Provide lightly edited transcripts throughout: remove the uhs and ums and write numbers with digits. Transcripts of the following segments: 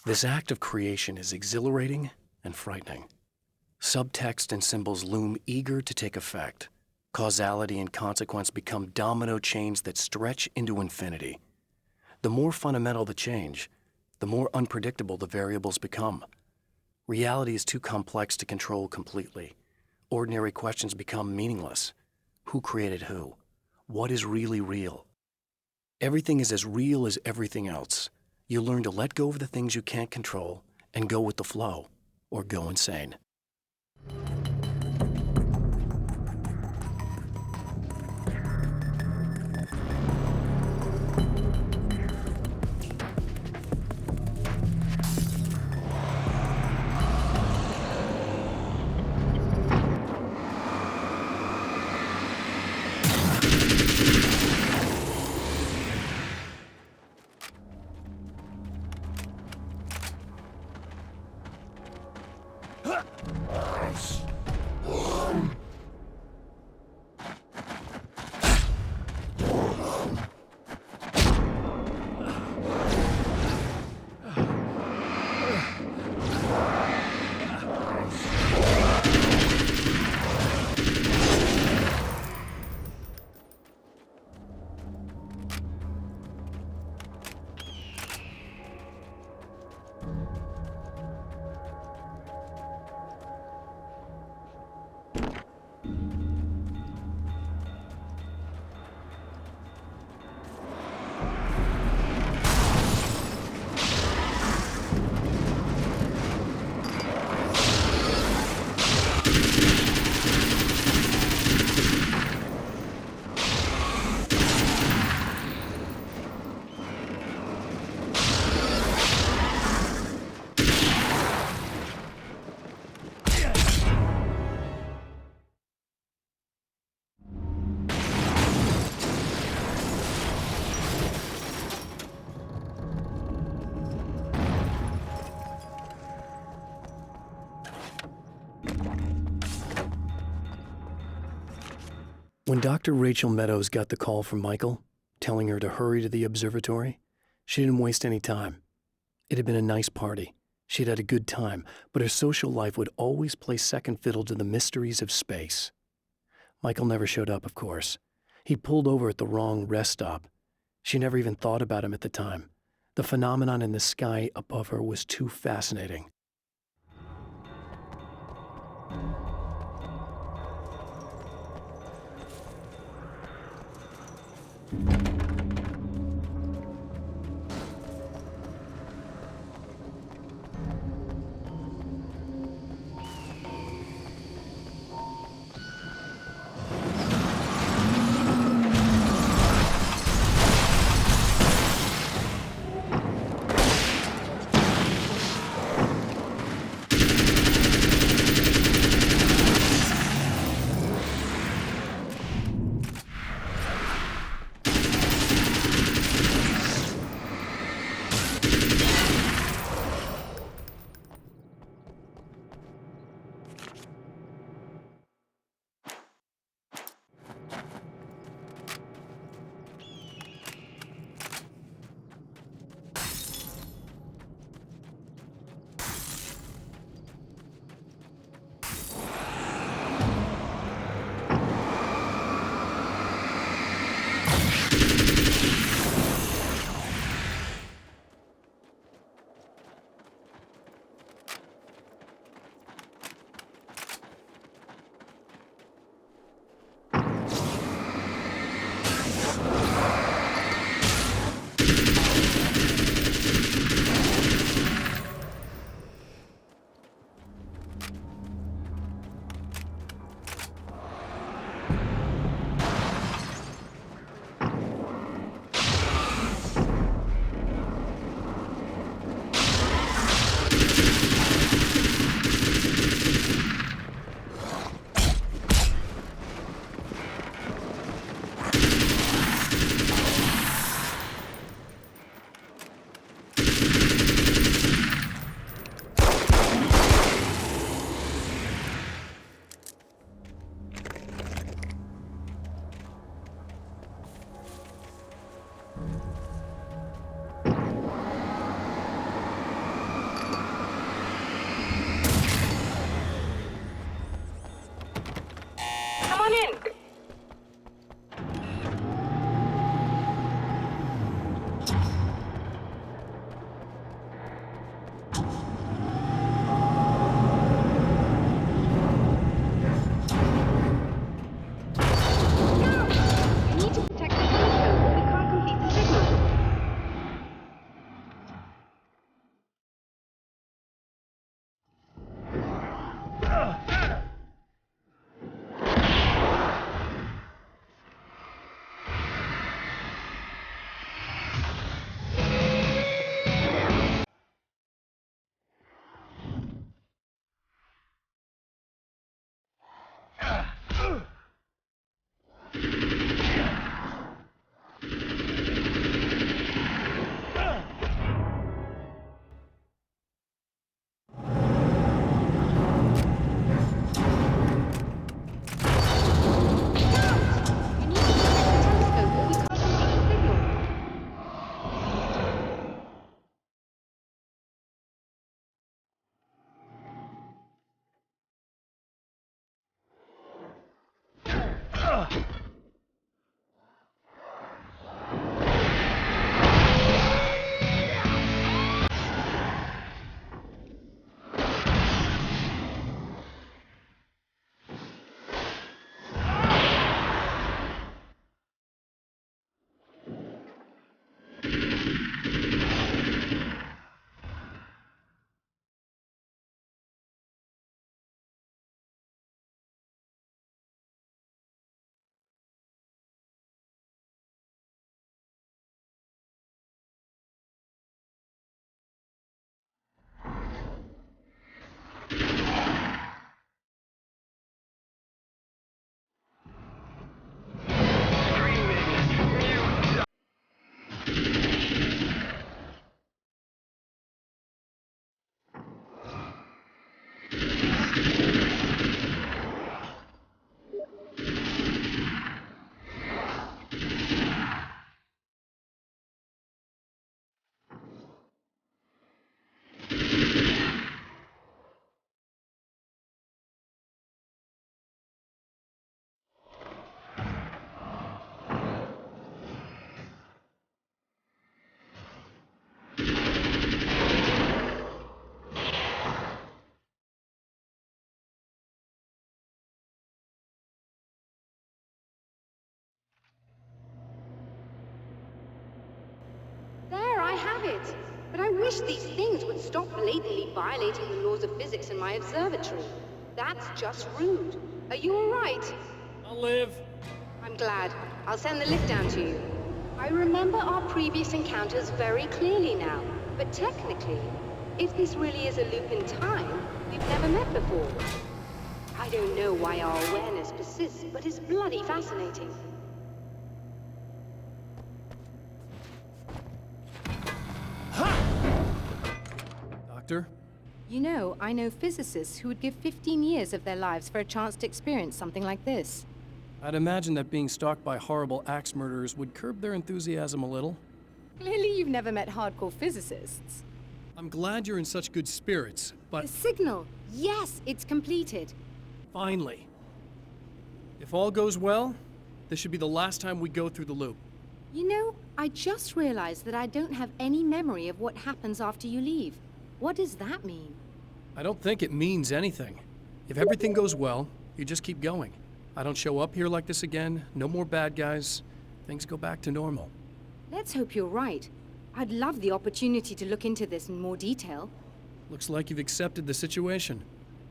This act of creation is exhilarating and frightening. Subtext and symbols loom eager to take effect. Causality and consequence become domino chains that stretch into infinity. The more fundamental the change, the more unpredictable the variables become. Reality is too complex to control completely. Ordinary questions become meaningless. Who created who? What is really real? Everything is as real as everything else. You learn to let go of the things you can't control and go with the flow, or go insane. When Dr. Rachel Meadows got the call from Michael, telling her to hurry to the observatory, she didn't waste any time. It had been a nice party. She'd had a good time, but her social life would always play second fiddle to the mysteries of space. Michael never showed up, of course. He pulled over at the wrong rest stop. She never even thought about him at the time. The phenomenon in the sky above her was too fascinating. But I wish these things would stop blatantly violating the laws of physics in my observatory. That's just rude. Are you all right? I'll live. I'm glad. I'll send the lift down to you. I remember our previous encounters very clearly now, but technically, if this really is a loop in time, we've never met before. I don't know why our awareness persists, but it's bloody fascinating. Doctor? You know, I know physicists who would give 15 years of their lives for a chance to experience something like this. I'd imagine that being stalked by horrible axe murderers would curb their enthusiasm a little. Clearly you've never met hardcore physicists. I'm glad you're in such good spirits, but The signal! Yes, it's completed. finally. If all goes well, this should be the last time we go through the loop. You know, I just realized that I don't have any memory of what happens after you leave. What does that mean? I don't think it means anything. If everything goes well, you just keep going. I don't show up here like this again, no more bad guys. Things go back to normal. Let's hope you're right. I'd love the opportunity to look into this in more detail. Looks like you've accepted the situation.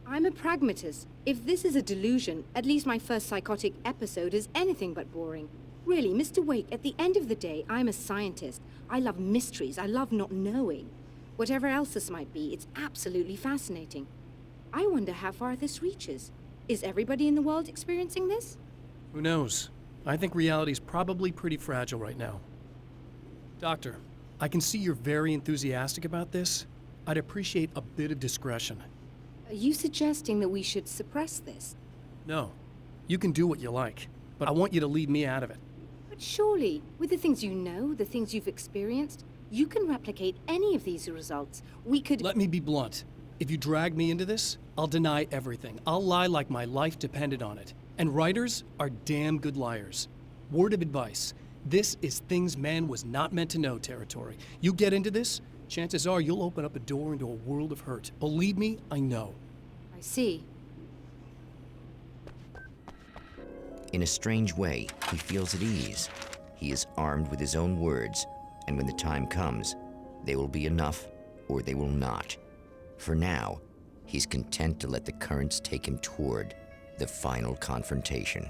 I'm a pragmatist. If this is a delusion, at least my first psychotic episode is anything but boring. Really, Mr. Wake, at the end of the day, I'm a scientist. I love mysteries. I love not knowing. Whatever else this might be, it's absolutely fascinating. I wonder how far this reaches. Is everybody in the world experiencing this? Who knows? I think reality's probably pretty fragile right now. Doctor, I can see you're very enthusiastic about this. I'd appreciate a bit of discretion. Are you suggesting that we should suppress this? No, you can do what you like, but I want you to leave me out of it. But surely, with the things you know, the things you've experienced, you can replicate any of these results. We could— Let me be blunt. If you drag me into this, I'll deny everything. I'll lie like my life depended on it. And writers are damn good liars. Word of advice. This is things man was not meant to know territory. You get into this, chances are you'll open up a door into a world of hurt. Believe me, I know. I see. In a strange way, he feels at ease. He is armed with his own words, and when the time comes, they will be enough or they will not. For now, he's content to let the currents take him toward the final confrontation.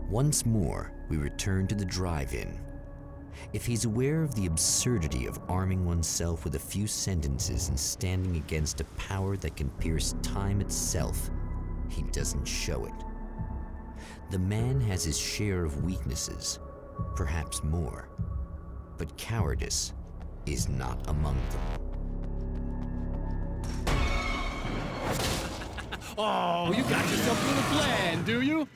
Once more, we return to the drive-in. If he's aware of the absurdity of arming oneself with a few sentences and standing against a power that can pierce time itself, he doesn't show it. The man has his share of weaknesses, perhaps more, but cowardice is not among them. Oh, you got yourself a little plan, do you?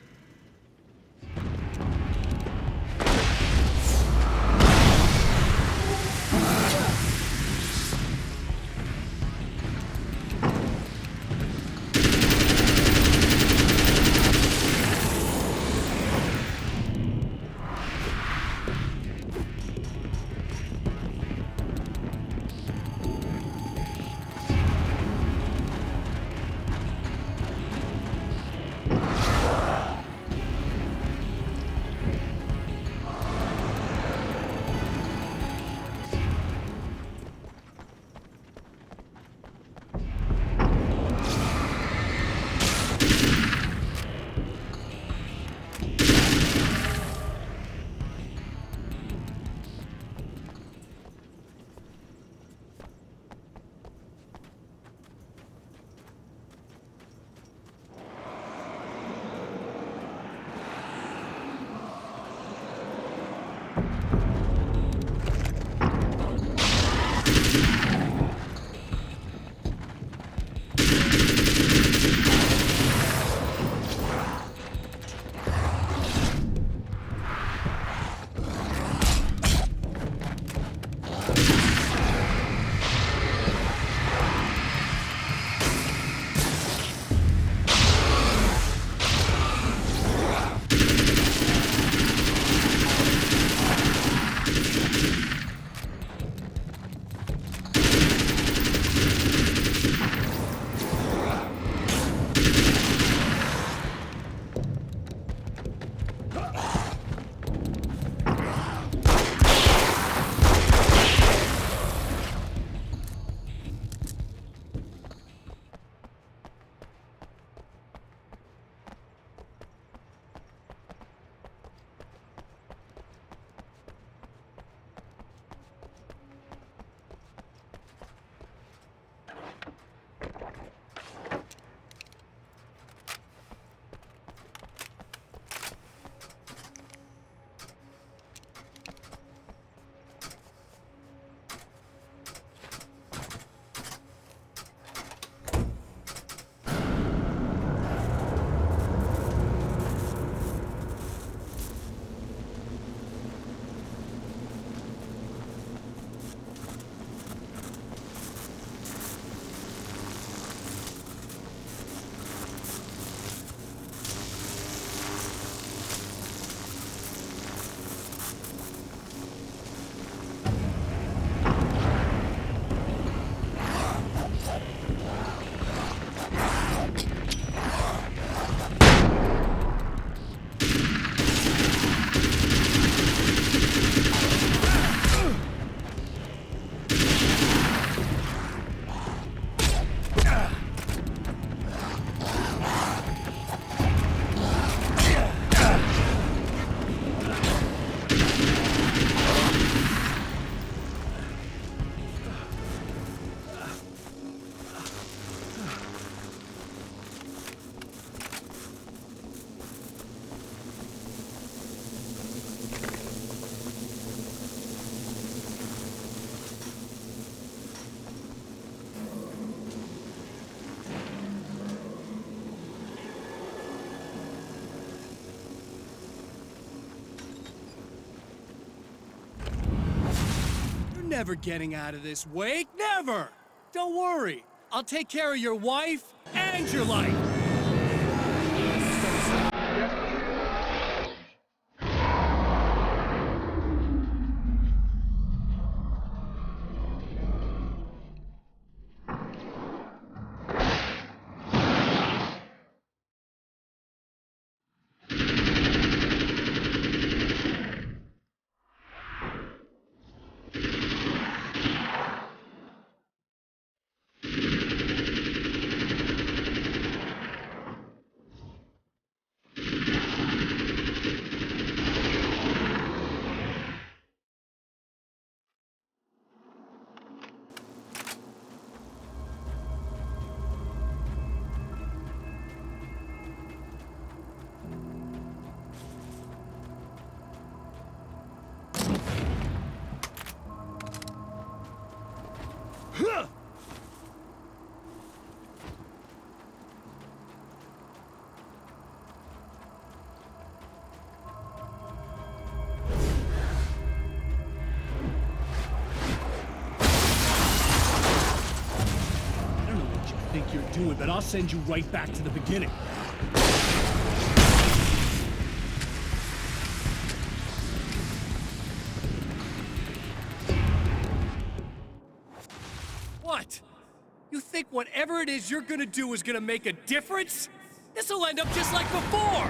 never getting out of this, Wake. Never! Don't worry. I'll take care of your wife and your life. Think you're doing, but I'll send you right back to the beginning. What? You think whatever it is you're gonna do is gonna make a difference? This'll end up just like before!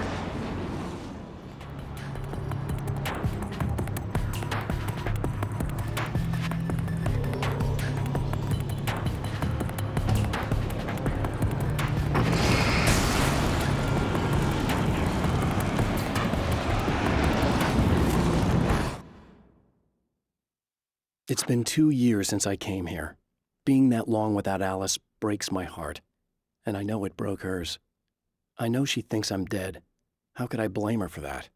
It's been 2 years since I came here. Being that long without Alice breaks my heart, and I know it broke hers. I know she thinks I'm dead. How could I blame her for that?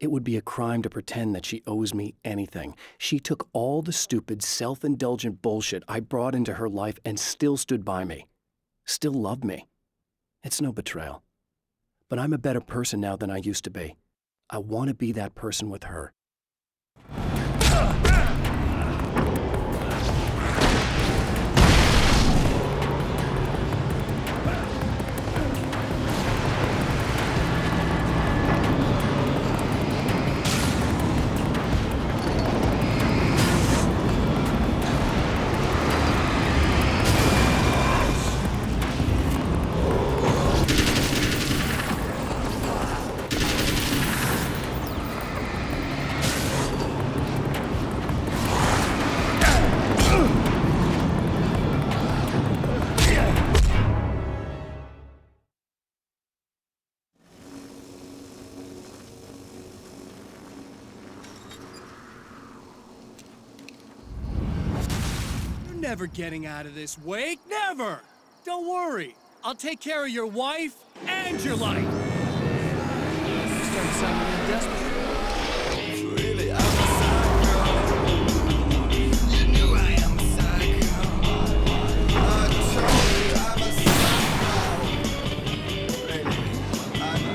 It would be a crime to pretend that she owes me anything. She took all the stupid, self-indulgent bullshit I brought into her life and still stood by me. Still loved me. It's no betrayal. But I'm a better person now than I used to be. I want to be that person with her. Never getting out of this, Wake. Never! Don't worry. I'll take care of your wife and your life. Starting sounding desperate.